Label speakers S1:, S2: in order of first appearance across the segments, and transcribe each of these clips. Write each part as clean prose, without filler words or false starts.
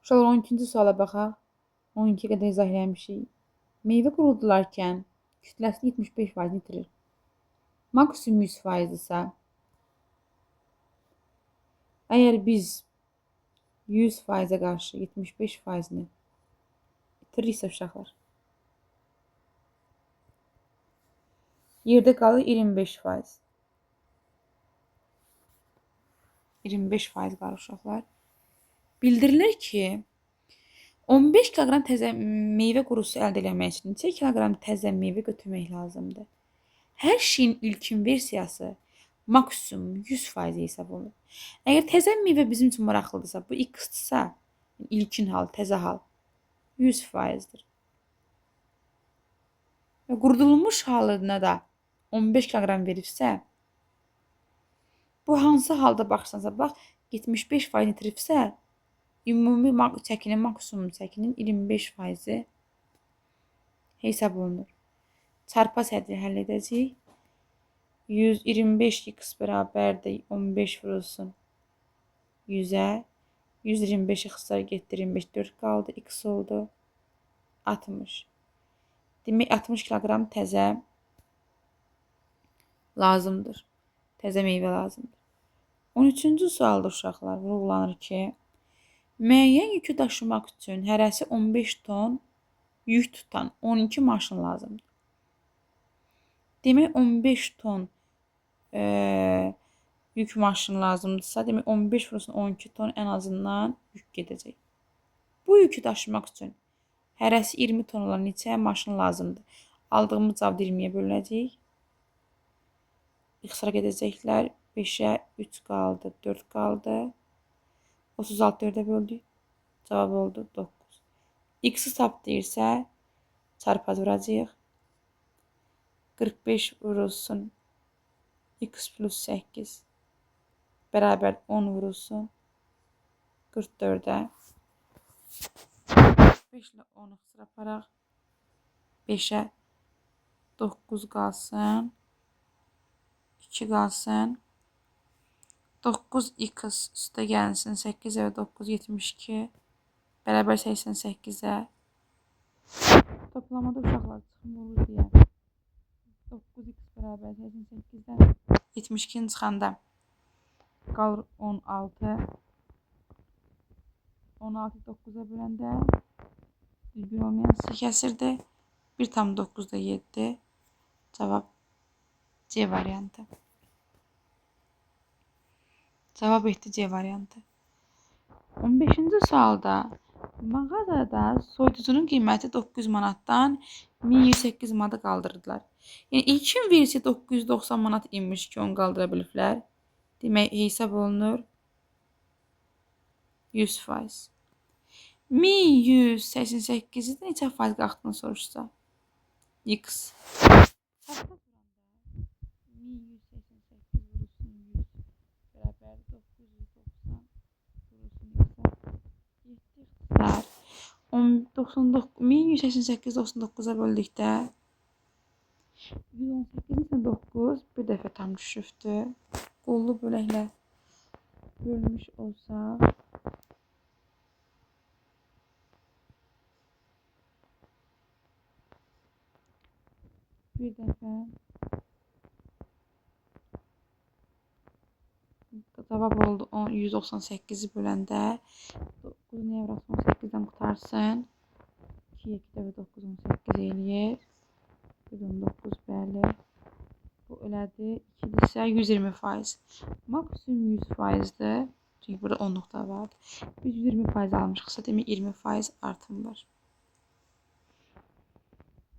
S1: Uşaqlar 12-ci suala baxaq. 12-yə qədər izah eləmişik. Meyvə qurudularkən kütləsini 75% itirir. Maksimum 100% isə əgər biz 100%-ə qarşı 75%-ni itiririksə uşaqlar, yerdə qalır 25%. 25% qalır uşaqlar. Bildirilir ki, 15 kiloqram təzə meyvə qurusu əldə etmək üçün neçə kiloqram təzə meyvə götürmək lazımdır? Hər şeyin ilkin versiyası maksimum 100% hesab olunur. Əgər təzə meyvə bizim üçün maraqlıdırsa, bu x-dırsa, ilkin hal, təzə hal 100%-dir. Və qurudulmuş halına da 15 kiloqram verirsə, bu hansı halda baxsansa bax, 75% itiribsə, ümumi çəkinin, maksimum çəkinin 25%-i hesab olunur. Çarpı sədri həll edəcəyik. 125x bərabərdir 15 vurulsun 100-ə. 125 xısar getdi, 25 4 qaldı, x oldu 60. Demək 60 kiloqram təzə lazımdır. Təzə meyvə lazımdır. 13-cü sualda uşaqlar vurğulanır ki, müəyyən yükü daşımaq üçün hərəsi 15 ton yük tutan 12 maşın lazımdır. Demək 15 ton yük maşını lazımdırsa, demək 15 vurulsun 12 ton ən azından yük gedəcək. Bu yükü daşımaq üçün hərəsi 20 ton olan neçə maşın lazımdır? Aldığımız cavab 20-yə bölünəcək. İxtisara gedəcəklər. 5-ə 3 qaldı, 4 qaldı. 36 4-ə böldük. Cavab oldu 9. X-i tap deyirsə, çarpaz vuracaq. 45 vurulsun x plus 8 bərabər 10 vurulsun 44-ə. 5 ilə 10-u xısra aparaq. 5-ə 9 qalsın. 2 qalsın. 9x üstə gəlsin. 8 və 9 72 bərabər 88-ə. Toplamada uşaqlar çıxım olur deyə 9x bərabər 88-dən 72-ni çıxanda qalır 16. 16 9-a böləndə düzgün olmayan hissə kəsirdi. 1,9 da 7. Cavab C variantı. Cavab etdi C variantı. 15-ci sualda mağazada soyuducunun qiyməti 900 manatdan 1108 manata qaldırdılar. Yəni ilkin versiya 990 manat imiş ki, onu qaldıra biliblər. Demək hesab olunur 100%. 1188-i neçə faiz qalxdığını soruşsa. X. 1188 vurulsun 100 bərabər 990 vurulsun 7 ixtisar. 1188 99-a böldükdə 118 9 bir dəfə tam düşübdür. Qollu böləklə bölmüş olsaq bir dəfə cavab oldu 198-i böləndə 9 nəyə vuraq 18-dən qutarsın. 2 dəfə 9 18 eləyir. 119 bəli. Bu elədi. 2-dirsə 120%. Maksimum 100%-dir. Çünki burada 10-luq da var. Biz 120% almışıqsa, demək 20% artım var.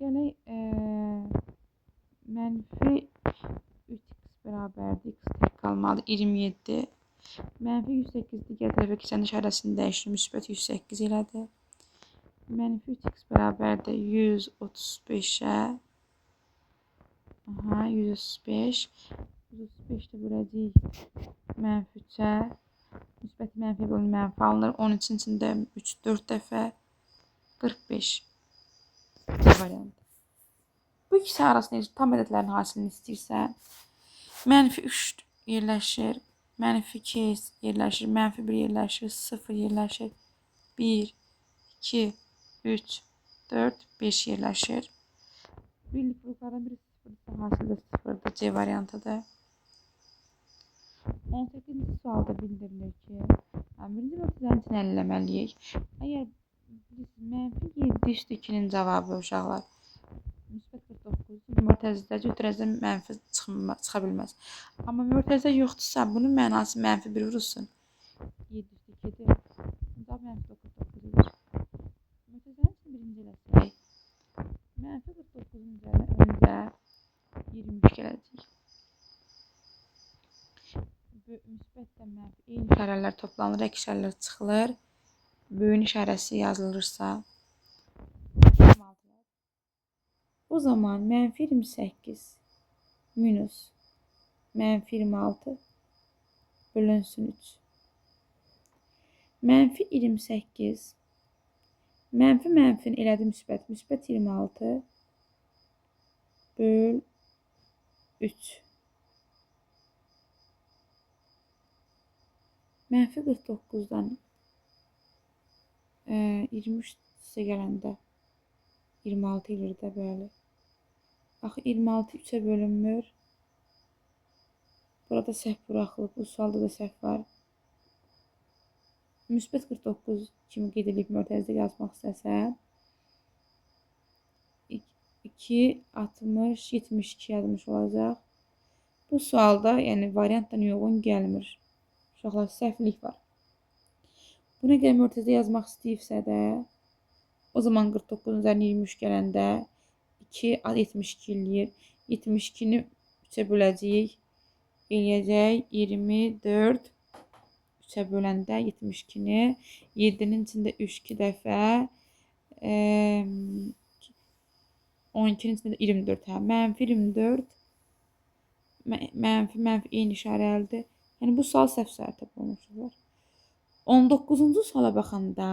S1: Gələk mənfi 3x bərabərdir. X tək qalmalı 27. Mənfi 108 digər tərəfə keçəndə işarəsini dəyişir. Müsbət 108 elədi. Mənfi 3x bərabərdir 135-ə. 135. 135-də böləcəyik mənfi 3-ə. Müsbəti mənfiyə bölünür, mənfi alınır. 13-in içində 3 4 dəfə 45 variantı. Bu ikisi arasında tam ədədlərin hasilini istəyirsən, mənfi 3 yerləşir, mənfi 2 yerləşir, mənfi 1 yerləşir, 0 yerləşir, 1, 2, 3, 4, 5 yerləşir. Birlik qruplardan biri 0-dırsa, hasil də 0-dır. C variantıdır. 18-ci sualda bildirilir ki, birinci mötərizənin için əldə etməliyik. Əgər mənfi 7 üstü 2-nin cavabı uşaqlar müsbət 49, mötərizədə cütrəzə mənfi çıxa bilməz. Amma mötərizə yoxdursa, bunun mənası mənfi 1 vurulsun. 7 üstü 2-dir. Cavab mənfi 49-dur. Mötərizənin için birinci eləsək, mənfi 49-un üzərinə öncə 23 gələcək. Müsbətlə mənfi eyni işarələr toplanır, ek işarələr çıxılır. Böyün işarəsi yazılırsa, o zaman mənfi 28 minus mənfi 26 bölünsün 3. Mənfi 28 mənfi mənfin elədi müsbət 26 böl 3. Mənfi 49-dan 23 sizə gələndə 26 edir də bəli. Axı 26 3-ə bölünmür. Burada səhv buraxılıb, bu sualda da səhv var. Müsbət 49 kimi qeyd edilib mötərizə yazmaq istəsə 2, 60, 72 yazmış olacaq. Bu sualda, yəni variantdan uyğun gəlmir. Uşaqlar, səhvlik var. Buna görə mötərizə yazmaq istəyibsə də, o zaman 49-un üzərinə 23 gələndə 2 72 eləyir. 72-ni 3-ə böləcəyik. Eləyəcək 24. 3-ə böləndə 72-ni 7-nin içində 3-2 dəfə 12-nin içində 24. Mənfi 24 mənfi eyni işarəlidir. Yəni bu sual səhv tərtib olunmuşlar. 19-cu suala baxanda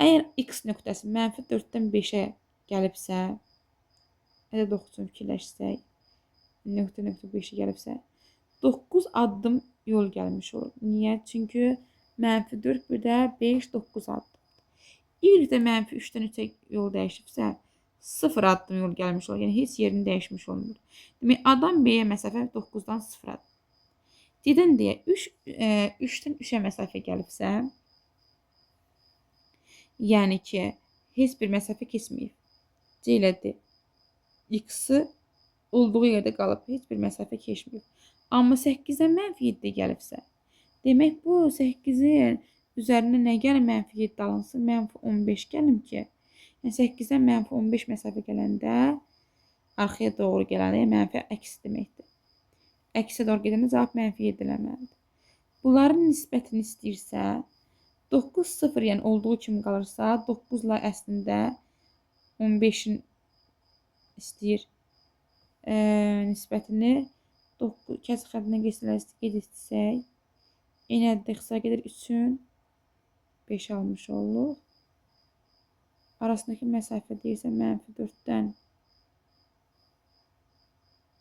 S1: əgər x nöqtəsi mənfi 4-dən 5-ə gəlibsə, əgər 9 üçün fikirləşsək, nöqtə 5-ə gəlibsə, 9 addım yol gəlmiş olur. Niyə? Çünki mənfi 4 bir də 5, 9 addım. Y də mənfi 3-dən 3-ə yol dəyişibsə, 0 addım yol gəlmiş olur. Yəni heç yerini dəyişmiş olmur. Demək, A-dan B-yə məsafə 9-dan 0 addım. Dedən deyə 3-dən 3-ə məsafə gəlibsə, yəni ki, heç bir məsafə keçməyib. C ilə D. X-ı olduğu yerdə qalıb, heç bir məsafə keçməyib. Amma 8-dən mənfi 7 gəlibsə, demək bu 8-in üzərinə nə gəlir? Mənfi 7 alınsın, mənfi 15 gəlim ki, yəni 8-dən mənfi 15 məsafə gələndə, arxaya doğru gələndə, mənfi əksi deməkdir. Əksiyə doğru gedəndə cavab mənfi 7 eləməlidir. Bunların nisbətini istəyirsə, 9, 0, yəni olduğu kimi qalırsa, 9 ilə əslində 15-in istəyir nisbətini 9 kəsr xəttinə qeyd etsək, eyni əddə xısa gedir 3-ün 5 almış oluruq. Arasındakı məsafə deyirsə, mənfi 4-dən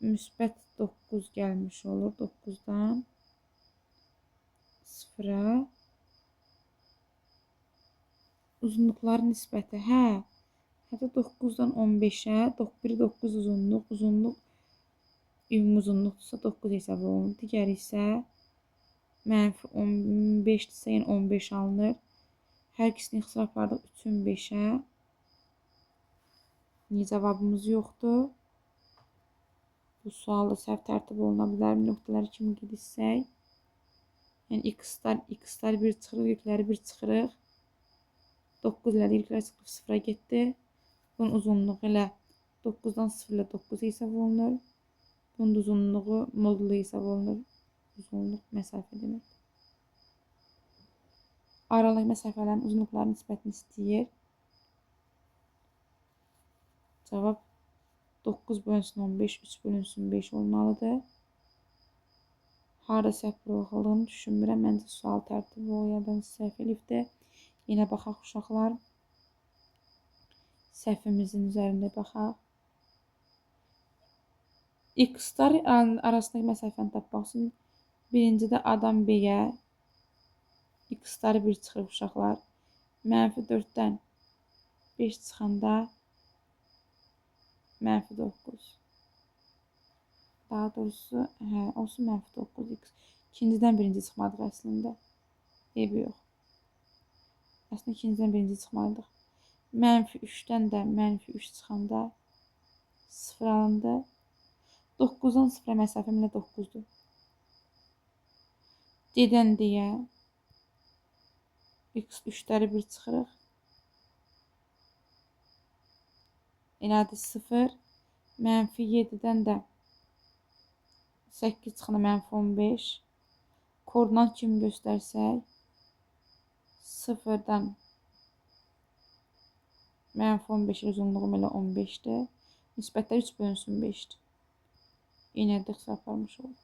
S1: müsbət 9 gəlmiş olur. 9-dan 0-a. Uzunluqların nisbəti. Hətta 9-dan 15-ə. 9 uzunluq. Uzunluq ümumi uzunluqdursa 9 hesab olunur. Digəri isə mənfi 15-dirsə, yəni 15 alınır. Hər ikisini ixtisar apardıq 3-ün 5-ə. Niyə cavabımız yoxdur? Bu sualda səhv tərtib oluna bilər. Nöqtələri kimi qeyd etsək. Yəni x-lar 1 çıxırıq, yükləri 1 çıxırıq. 9 ilə yüklər çıxıb 0-a getdi. Bunun uzunluğu ilə 9-dan 0 ilə 9 hesab olunur. Bunun uzunluğu modulu hesab olunur. Uzunluq məsafə demək. Aralıq məsafələrin uzunluqlarının nisbətini istəyir. Cavab 9 bölünsün 15, 3 bölünsün 5 olmalıdır. Harada səhv buraxıldığını düşünmürəm. Məncə sual tərtibi o yerdən səhv elibdir. Yenə baxaq uşaqlar. Səhvimizin üzərində baxaq. X-lar arasındakı məsafəni tapmaq üçün birincidə A-dan B-yə x-ları 1 çıxırıq uşaqlar. Mənfi 4-dən 5 çıxanda mənfi 9. Daha doğrusu, olsun mənfi 9x. İkincidən birinci çıxmadıq əslində. Eybi yox. Əslində ikincidən birinci çıxmadıq. Mənfi 3-dən də mənfi 3 çıxanda 0 alındı. 9-dan 0-a məsafəm elə 9-dur. D-dən deyə x 3-ləri 1 çıxırıq. Elədi 0. Mənfi 7-dən də 8 çıxanda mənfi 15. Koordinat kimi göstərsək 0-dan mənfi 15 uzunluğum elə 15-dir. Nisbətlər 3 bölünsün 5-dir. Yenə də xəsar aparmış olur.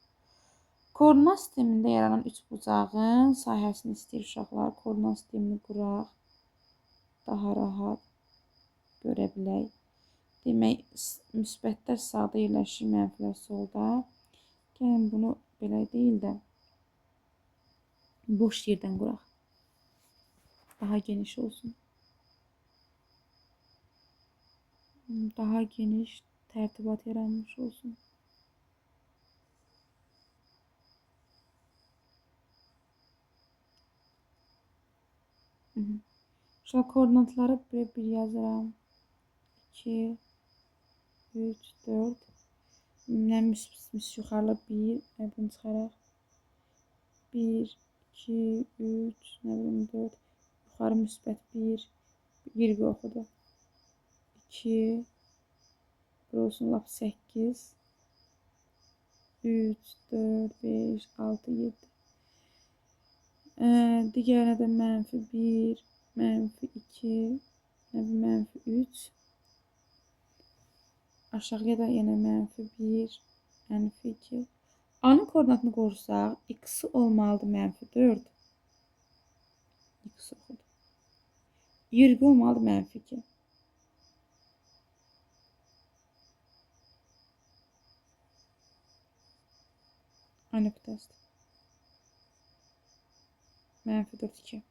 S1: Koordinat sistemində yaranan üçbucağın sahəsini istəyir uşaqlar. Koordinat sistemini quraq. Daha rahat görə bilək. Demək, müsbətlər sağda yerləşir, mənfilər solda. Gəlin bunu belə deyil də boş yerdən quraq. Daha geniş olsun. Daha geniş tərtibat yaranmış olsun. Şu koordinatları bir yazıram. 2, 3, 4. Yuxarıda 1. Bunu çıxaraq. 1, 2, 3, 4. Yuxarı müsbət 1. Virgül oxudu. 2. Burası lap 8. 3, 4, 5, 6, 7. Digərinə də mənfi 1, mənfi 2, mənfi 3. Aşağıya da yenə mənfi 1, mənfi 2. A-nın koordinatını qorursaq, x olmalıdır mənfi 4. X oxudu. Y olmalıdır mənfi 2. A nöqtəsidir. Mənfi 4, 2.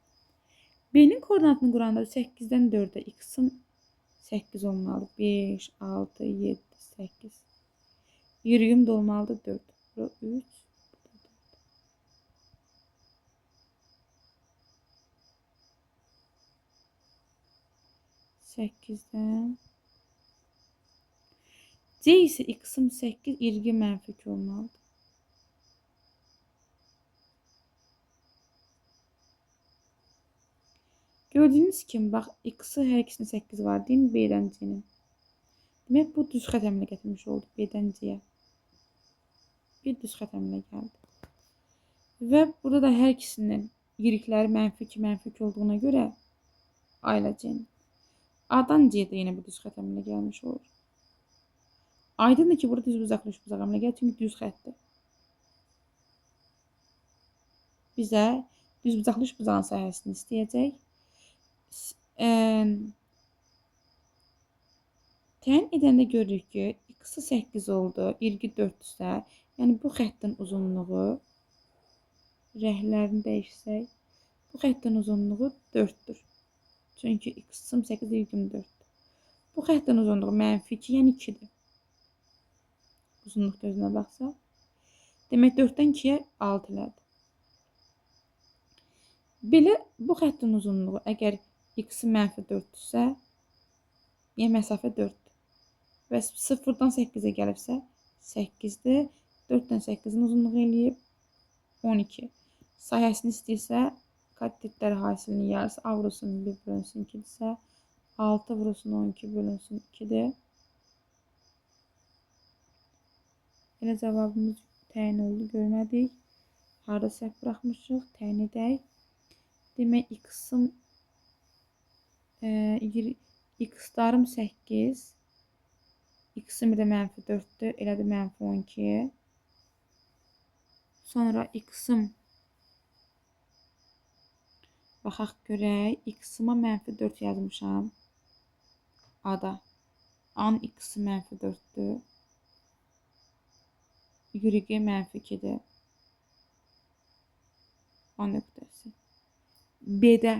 S1: B-nin koordinatını quranda 8-dən 4-ə x-in 8 olmalıdır. 5, 6, 7, 8. Y da olmalıdır 4. Bura 3. 8-dən C isə x-in 8, y mənfi 2 olmalıdır. Gördüyünüz kimi, bax, x-i hər ikisinin 8 var, deyin, B-dən C-nin. Demək, bu düz xət əmrinə gətirmiş oldu, B-dən C-yə. Bir düz xət əmrinə gəldi. Və burada da hər ikisinin y-ləri mənfi 2, mənfi 2 olduğuna görə A ilə C-nin. A-dan C-də yenə bir düz xət əmrinə gəlmiş olur. Aydındır ki, burada düz bucaqlı üç bucaq əmrinə gəlir, çünki düz xətdir. Bizə düz bucaqlı üç bucağın sahəsini istəyəcək. Təyin edəndə görürük ki, x-i 8 oldu, y 4-dürsə, yəni bu xəttin uzunluğu, rəhlərini dəyişsək, bu xəttin uzunluğu 4-dür. Çünki x-im 8, y 4-dür. Bu xəttin uzunluğu mənfi 2, yəni 2-dir. Uzunluq gözünə baxsaq. Demək, 4-dən 2-yə 6 elədir. Belə bu xəttin uzunluğu əgər x-i mənfi 4-dürsə, yəni məsafə 4-dür. Və 0-dan 8-ə gəlibsə 8-dir. 4-dən 8-in uzunluğu eləyib 12. Sahəsini istəyirsə, katetlər hasilinin yarısı A vurulsun 1 bölünsün 2-dirsə, 6 vurulsun 12 bölünsün 2-dir. Elə cavabımız təyin oldu, görmədik. Harada səhv buraxmışıq, təyin edək. Demək, x-darım 8, x-im də mənfi 4-dür, elədir mənfi 12. Sonra x-im, baxaq görək, x-ima mənfi 4 yazmışam. A-da. A-nın x-i mənfi 4-dür. Y mənfi 2-dir. A nöqtəsi. B-də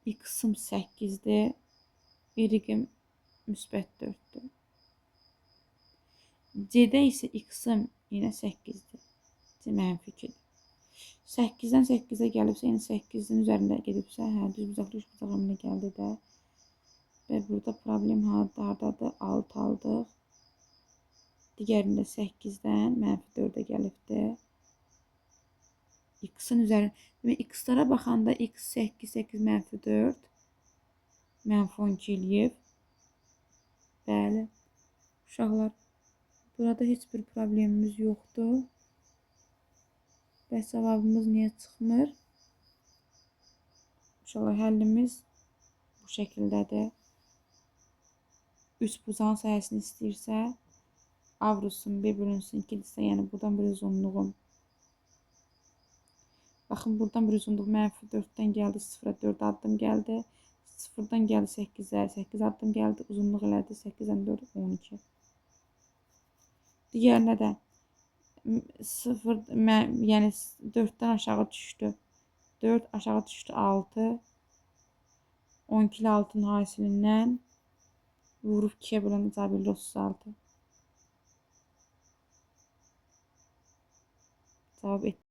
S1: X-ım 8'dir. Y-im müsbət 4'dür. C-də isə X-ım yenə 8'dir. C mənfi 2'dir. 8'dən 8'ə gəlibsə, yəni 8'in üzərində gedibsə, hə, düz bucaqlarına gəldi də. Və burada problem hardadır? 6 aldıq. Digərində 8'dən mənfi 4'ə gəlibdir. X-ın üzərində, X-lara baxanda X 8, 8 mənfi 4, mənfi 12 eləyib. Bəli, uşaqlar, burada heç bir problemimiz yoxdur. Bəs cavabımız niyə çıxmır? Uşaqlar, həllimiz bu şəkildədir. 3 bucağın sayəsini istəyirsə, avrusun 1 bölünsün 2'dirsə, yəni buradan bir uzunluğum. Baxın, buradan bir uzunluq mənfi 4'dən gəldi, 0'a 4 addım gəldi. 0'dan gəldi 8'ə, 8 addım gəldi, uzunluq elədi 8'dən 4, 12. Digərinə də 0, yəni 4'dən aşağı düşdü. 4 aşağı düşdü 6. 12 ilə 6'nın hasilindən vurub 2'yə bölən cavabı 36. Cavab etdi.